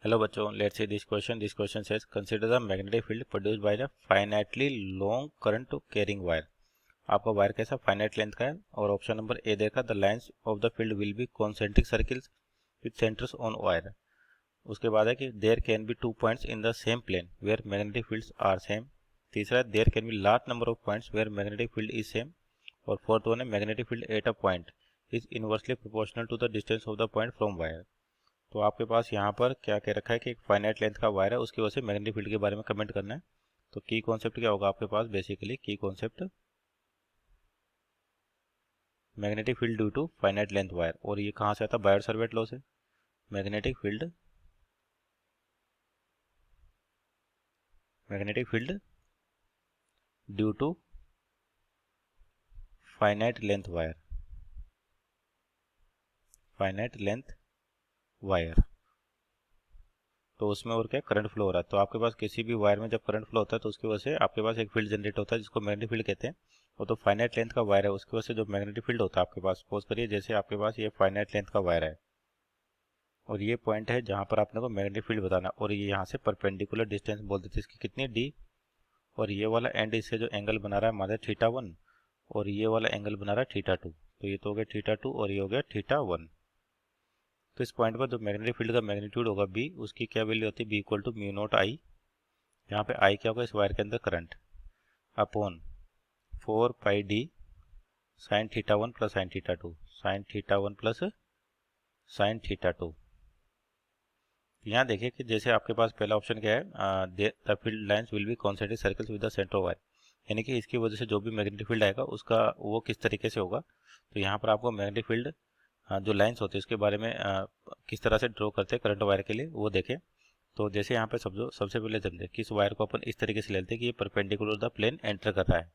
Hello बच्चों, let's see this question. This question says consider the magnetic field produced by the finitely long current carrying wire. आपका wire कैसा finite length का है और option number A देखा the lines of the field will be concentric circles with centres on wire. उसके बाद है कि there can be two points in the same plane where magnetic fields are same. तीसरा है there can be large number of points where magnetic field is same. और fourth one है magnetic field at a point is inversely proportional to the distance of the point from wire. तो आपके पास यहाँ पर क्या कह रखा है कि एक फाइनाइट लेंथ का वायर है, उसकी वजह से मैग्नेटिक फील्ड के बारे में कमेंट करना है. तो की कॉन्सेप्ट क्या होगा आपके पास? बेसिकली की concept magnetic field due to finite length wire. और ये कहाँ से आता है? बायोट-सावर्त लॉ से. Magnetic field due to finite length wire. Finite length wire तो उसमें और क्या करंट फ्लो हो रहा है. तो आपके पास किसी भी वायर में जब करंट फ्लो होता है तो उसकी वजह से आपके पास एक फील्ड जनरेट होता है जिसको मैग्नेटिक फील्ड कहते हैं. वो तो फाइनाइट लेंथ का वायर है, उसकी वजह से जो मैग्नेटिक फील्ड होता है आपके पास, सपोज करिए जैसे आपके पास ये फाइनाइट लेंथ का वायर है और ये पॉइंट है जहाँ पर आपने को मैग्नेटिक फील्ड बताना, और ये यहाँ से परपेंडिकुलर डिस्टेंस बोल देते हैं इसकी कितनी डी. और ये वाला एंड इससे जो एंगल बना रहा है हमारे θ1 और ये वाला एंगल बना रहा है θ2. तो ये तो हो गया θ2 और ये हो गया θ1. तो इस पॉइंट पर जो मैग्नेटिक फील्ड का मैग्नीट्यूड होगा बी, उसकी क्या वैल्यू होती है? B equal to mu naught I. यहाँ पे आई क्या होगा? इस वायर के अंदर current upon 4 pi D sine θ1 plus sine θ2. Sine θ1 plus sine θ2. यहाँ देखिए कि जैसे आपके पास पहला ऑप्शन क्या है, the field lines will be concentric circles with the centre wire. यानी कि इसकी वजह से जो भी मैग्नेटिक फील्ड आएगा उसका वो किस तरीके से होगा. तो यहाँ पर आपको मैग्नेटिक फील्ड जो लाइंस होती है उसके बारे में किस तरह से ड्रॉ करते हैं करंट वायर के लिए वो देखें. तो जैसे यहाँ पे सबसे पहले समझे कि इस वायर को अपन इस तरीके से लेते हैं कि ये परपेंडिकुलर द प्लेन एंटर कर रहा है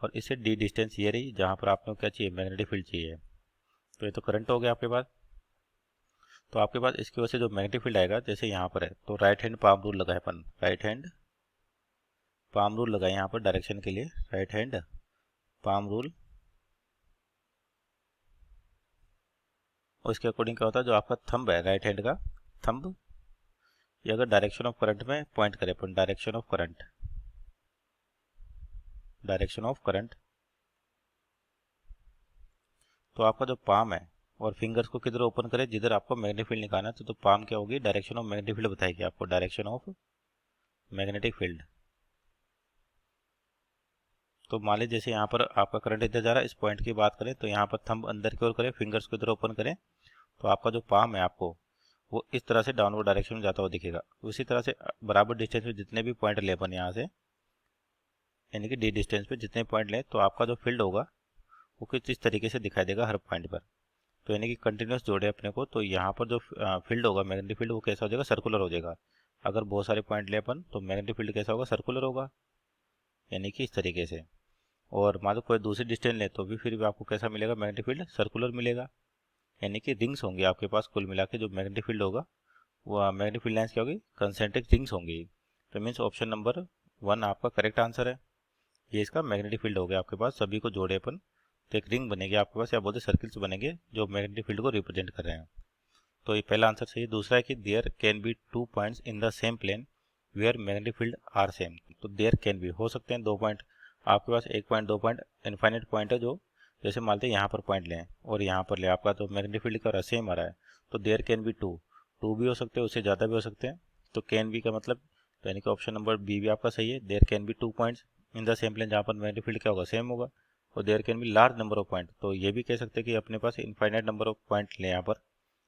और इससे डी डिस्टेंस ये रही जहाँ पर आपको क्या चाहिए? मैग्नेटिक फील्ड चाहिए. तो ये तो करंट हो गया आपके पास. तो आपके पास इसकी वजह से जो मैग्नेटिक फील्ड आएगा जैसे यहाँ पर है तो राइट हैंड पाम रूल लगाए अपन. राइट हैंड पाम रूल लगाए यहाँ पर डायरेक्शन के लिए. Right hand palm rule. और इसके अकॉर्डिंग क्या होता है? जो आपका थंब है राइट हैंड का थंब, ये अगर डायरेक्शन ऑफ करंट में पॉइंट करें अपन, direction of current, direction of current, तो आपका जो पाम है और फिंगर्स को किधर ओपन करें? जिधर आपको मैग्नेटिक फील्ड निकालना है. तो पाम क्या होगी? डायरेक्शन ऑफ मैग्नेटिक फील्ड बताएगी आपको. Direction of magnetic field. तो मान लीजिए जैसे यहाँ पर आपका करंट इधर जा रहा है, इस पॉइंट की बात करें तो यहाँ पर थंब अंदर की ओर करें, फिंगर्स को इधर ओपन करें, तो आपका जो पाम है आपको वो इस तरह से डाउनवर्ड डायरेक्शन में जाता हुआ दिखेगा. उसी तरह से बराबर डिस्टेंस पे जितने भी पॉइंट ले अपन यहाँ से, यानी कि डी डिस्टेंस पे जितने पॉइंट लें तो आपका जो फील्ड होगा वो कुछ इस तरीके से दिखाई देगा हर पॉइंट पर. तो यानी कि कंटिन्यूस जोड़े अपने को, तो यहाँ पर जो फील्ड होगा मैग्नेटिक फील्ड वो कैसा हो जाएगा? सर्कुलर हो जाएगा. अगर बहुत सारे पॉइंट ले अपन तो मैग्नेटिक फील्ड कैसा होगा? सर्कुलर होगा. यानी कि इस तरीके से. और मान लो कोई दूसरी डिस्टेंस ले तो भी फिर भी आपको कैसा मिलेगा? मैग्नेटिक फील्ड सर्कुलर मिलेगा. यानी कि रिंग्स होंगी आपके पास कुल मिला के. जो मैग्नेटिक फील्ड होगा वो मैग्नेटिक फील्ड लाइंस क्या होगी? कंसेंट्रिक रिंग्स होंगी. तो मीन्स ऑप्शन नंबर 1 आपका करेक्ट आंसर है. ये इसका मैग्नेटिक फील्ड हो गया आपके पास. सभी को जोड़े अपन तो एक रिंग बनेगी आपके पास, या बोलते सर्किल्स बनेंगे जो मैग्नेटिक फील्ड को रिप्रेजेंट कर रहे हैं. तो ये पहला आंसर सही है. दूसरा है कि there can be two points in the same plane where magnetic field are same. तो देयर कैन बी हो सकते हैं दो पॉइंट आपके पास. एक पॉइंट, दो पॉइंट, इनफाइनाइट पॉइंट है. जो जैसे मानते हैं यहाँ पर पॉइंट लें और यहाँ पर ले, आपका तो मैग्नेटिक फील्ड का सेम आ रहा है. तो there can be two, two भी हो सकते हैं, उससे ज़्यादा भी हो सकते हैं. तो कैन बी का मतलब तो यानी कि ऑप्शन नंबर बी भी आपका सही है. There can be two points in the same plane जहाँ पर मैग्नेटिक फील्ड क्या होगा? सेम होगा. और there can be large number of point, तो ये भी कह सकते हैं कि अपने पास इनफाइनाइट नंबर ऑफ पॉइंट लें यहाँ पर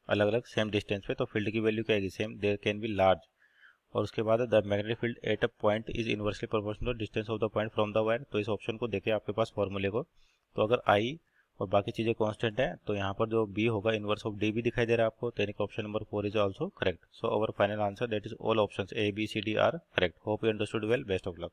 अलग अलग सेम डिस्टेंस पे, तो फील्ड की वैल्यू क्या आएगी? Same. There can be large. और उसके बाद the magnetic field at a point is inversely proportional to distance of the point from the wire. तो इस ऑप्शन को देखें आपके पास फॉर्मूले को. तो अगर आई और बाकी चीज़ें कांस्टेंट है तो यहाँ पर जो बी होगा इनवर्स ऑफ डी भी दिखाई दे रहा है आपको. तो यानी कि option number 4 is also correct. So our final answer that is all options A B C D are correct. Hope you understood well. Best of luck.